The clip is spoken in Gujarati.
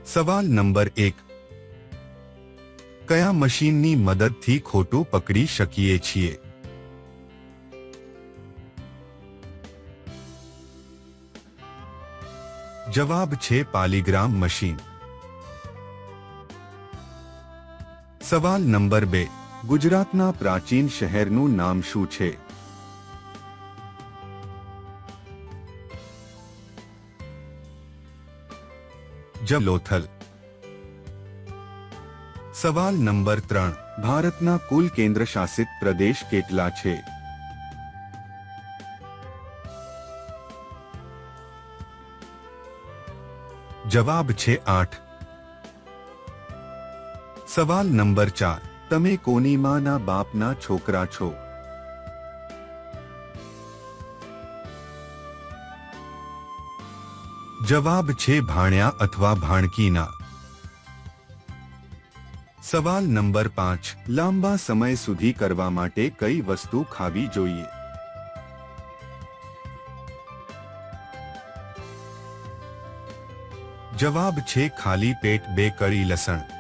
સવાલ નંબર 1, કયા મશીનની મદદથી ખોટું પકડી શકીએ છીએ? જવાબ છે પાલીગ્રામ મશીન. સવાલ નંબર 2, ગુજરાતના પ્રાચીન શહેરનું નામ શું છે? જવાબ લોથલ. સવાલ નંબર 3, ભારતના કુલ કેન્દ્રશાસિત પ્રદેશ કેટલા છે? જવાબ છે 8. સવાલ નંબર 4, તમે કોની માના બાપના છોકરા છો? જવાબ છે ભાણ્યા અથવા ભાણકીના. સવાલ નંબર 5, લાંબા સમય સુધી કરવા માટે કઈ વસ્તુ ખાવી જોઈએ? જવાબ છે ખાલી પેટ 2 કળી લસણ.